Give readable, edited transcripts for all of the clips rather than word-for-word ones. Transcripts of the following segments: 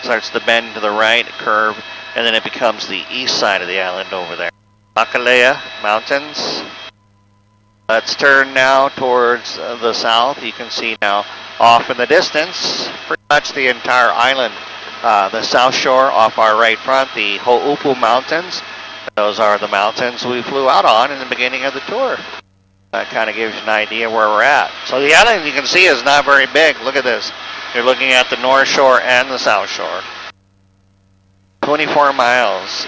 starts to bend to the right, curve, and then it becomes the east side of the island over there. Makalea Mountains. Let's turn now towards the south. You can see now off in the distance, pretty much the entire island. The south shore off our right front, the Ho'upu Mountains. Those are the mountains we flew out on in the beginning of the tour. That kind of gives you an idea where we're at. So the island, you can see, is not very big. Look at this. You're looking at the north shore and the south shore. 24 miles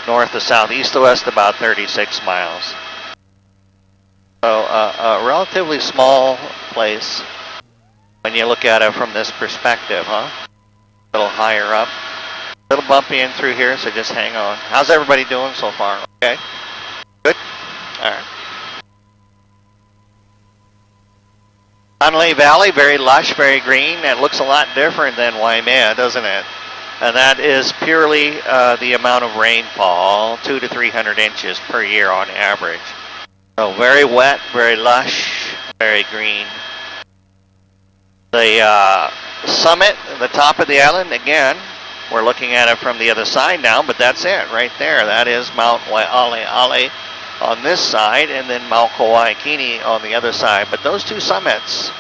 north to south, east to west, about 36 miles. So a relatively small place when you look at it from this perspective, huh? A little higher up. A little bumpy in through here, so just hang on. How's everybody doing so far? Okay? Good? All right. Hanalei Valley, very lush, very green. It looks a lot different than Waimea, doesn't it? And that is purely the amount of rainfall, 200 to 300 inches per year on average. So very wet, very lush, very green. The summit, the top of the island, again, we're looking at it from the other side now, but that's it right there. That is Mount Waialeale on this side, and then Mount Kauai on the other side. But those two summits,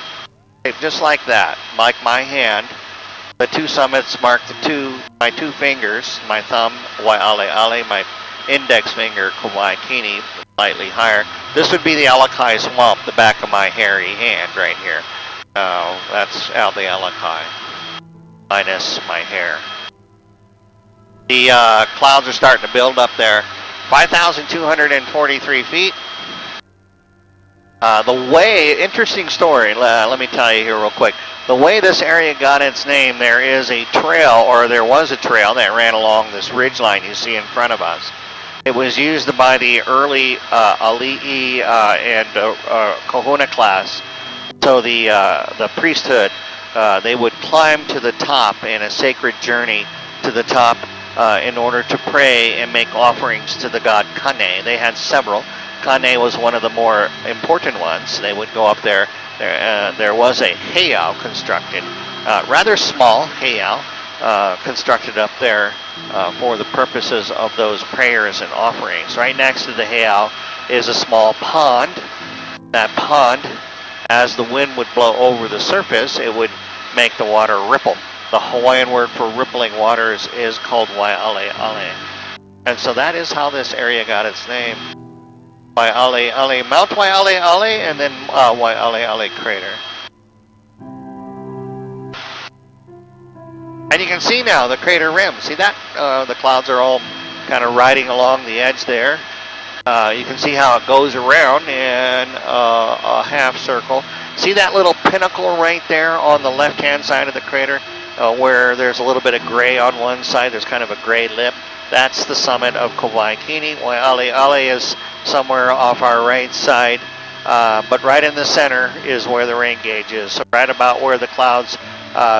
just like that, like my hand, the two summits mark my two fingers, my thumb, Waialeale, my index finger, Kauai, slightly higher. This would be the Alakai Swamp, the back of my hairy hand right here. That's the Alakai, minus my hair. The clouds are starting to build up there. 5,243 feet. Interesting story, let me tell you here real quick. The way this area got its name, there was a trail that ran along this ridge line you see in front of us. It was used by the early Ali'i and Kahuna class. So the priesthood, they would climb to the top in a sacred journey to the top in order to pray and make offerings to the god Kane. They had several. Kane was one of the more important ones. They would go up there. There was a heiau constructed, rather small heiau, constructed up there for the purposes of those prayers and offerings. Right next to the heiau is a small pond. That pond, as the wind would blow over the surface, it would make the water ripple. The Hawaiian word for rippling waters is called Waialeale. And so that is how this area got its name. Waialeale, Mount Waialeale, and then Waialeale crater. And you can see now the crater rim. See that? The clouds are all kind of riding along the edge there. You can see how it goes around in a half circle. See that little pinnacle right there on the left-hand side of the crater where there's a little bit of gray on one side. There's kind of a gray lip. That's the summit of Kauai. Waialeale is somewhere off our right side, but right in the center is where the rain gauge is. So right about where the clouds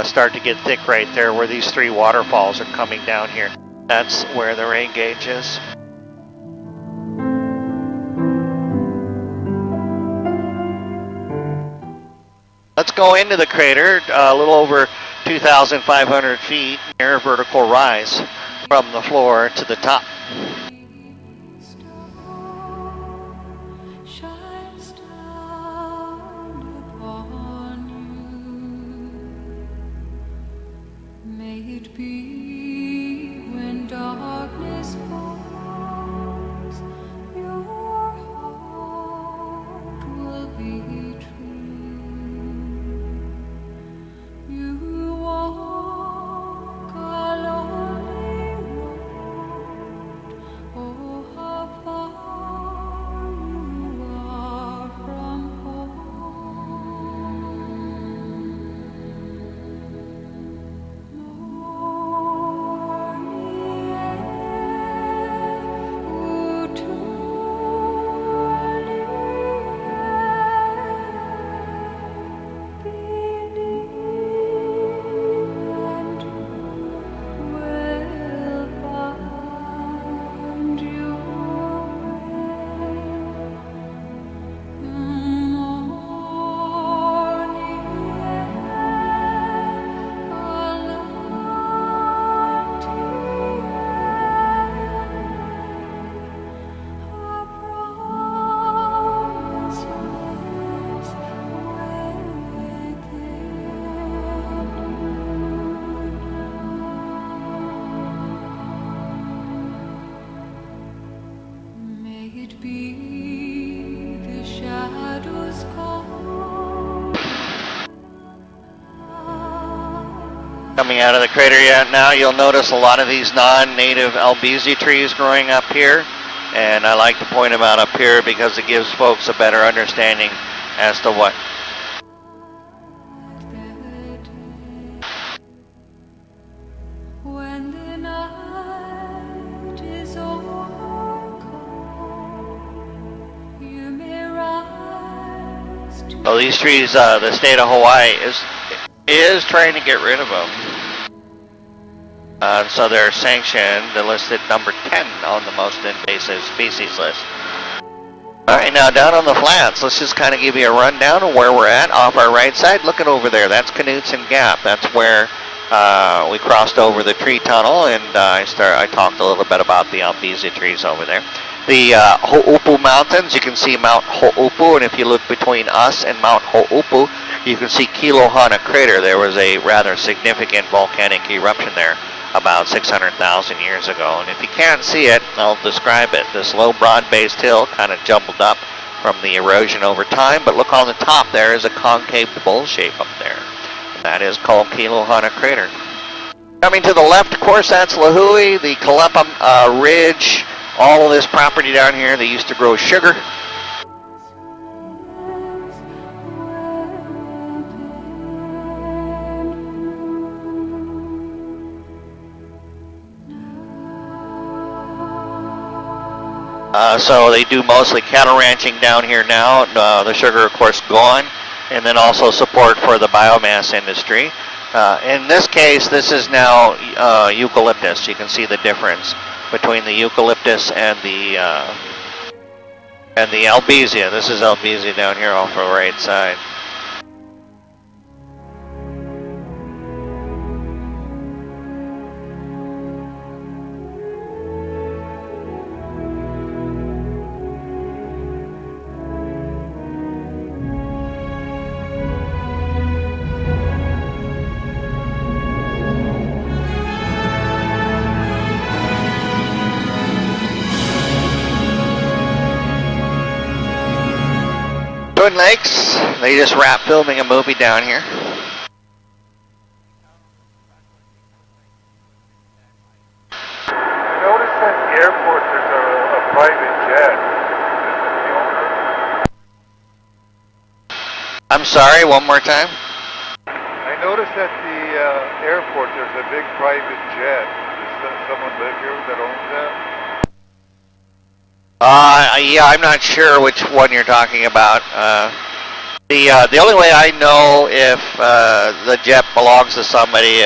start to get thick right there, where these three waterfalls are coming down here. That's where the rain gauge is. Let's go into the crater, a little over 2,500 feet, near vertical rise from the floor to the top. Coming out of the crater yet now, you'll notice a lot of these non-native albizia trees growing up here. And I like to point them out up here because it gives folks a better understanding as to what. So these trees, the state of Hawaii is trying to get rid of them. So they're sanctioned, they're listed number 10 on the most invasive species list. Alright, now down on the flats, let's just kind of give you a rundown of where we're at. Off our right side, looking over there, that's Knudsen Gap. That's where we crossed over the tree tunnel, and I talked a little bit about the albizia trees over there. The Ho'upu Mountains, you can see Mount Ho'upu, and if you look between us and Mount Ho'upu, you can see Kilohana Crater. There was a rather significant volcanic eruption there about 600,000 years ago. And if you can't see it, I'll describe it. This low, broad-based hill kind of jumbled up from the erosion over time, but look on the top there is a concave bowl shape up there. And that is called Kilohana Crater. Coming to the left, of course, that's Lahui, the Kalepa Ridge. All of this property down here, they used to grow sugar. So they do mostly cattle ranching down here now. The sugar, of course, gone. And then also support for the biomass industry. In this case, this is now eucalyptus. You can see the difference between the eucalyptus and the albizia. This is albizia down here off the right side. Twin Lakes, they just wrapped filming a movie down here. I noticed at the airport there's a private jet. Is it the owner? I'm sorry, one more time. I noticed at the airport there's a big private jet. Does someone live here that owns that? Yeah, I'm not sure which one you're talking about. The only way I know if the jet belongs to somebody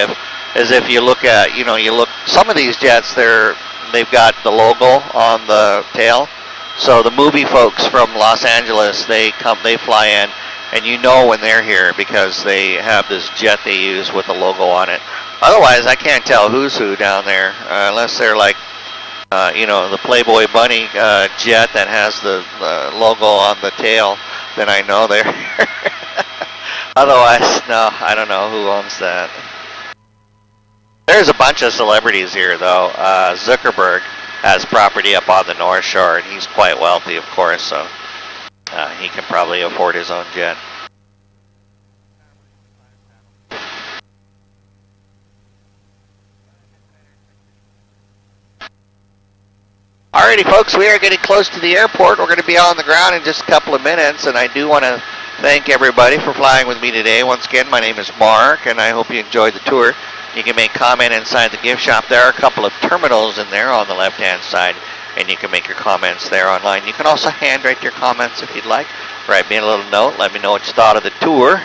is if you look at, some of these jets, they've got the logo on the tail. So the movie folks from Los Angeles, they fly in, and you know when they're here because they have this jet they use with the logo on it. Otherwise, I can't tell who's who down there, unless they're like, the Playboy Bunny jet that has the logo on the tail, then I know they're Otherwise, no, I don't know who owns that. There's a bunch of celebrities here, though. Zuckerberg has property up on the North Shore, and he's quite wealthy, of course, so he can probably afford his own jet. Alrighty, folks, we are getting close to the airport. We're going to be on the ground in just a couple of minutes, and I do want to thank everybody for flying with me today. Once again, my name is Mark, and I hope you enjoyed the tour. You can make comment inside the gift shop. There are a couple of terminals in there on the left-hand side, and you can make your comments there online. You can also handwrite your comments if you'd like. Write me a little note. Let me know what you thought of the tour.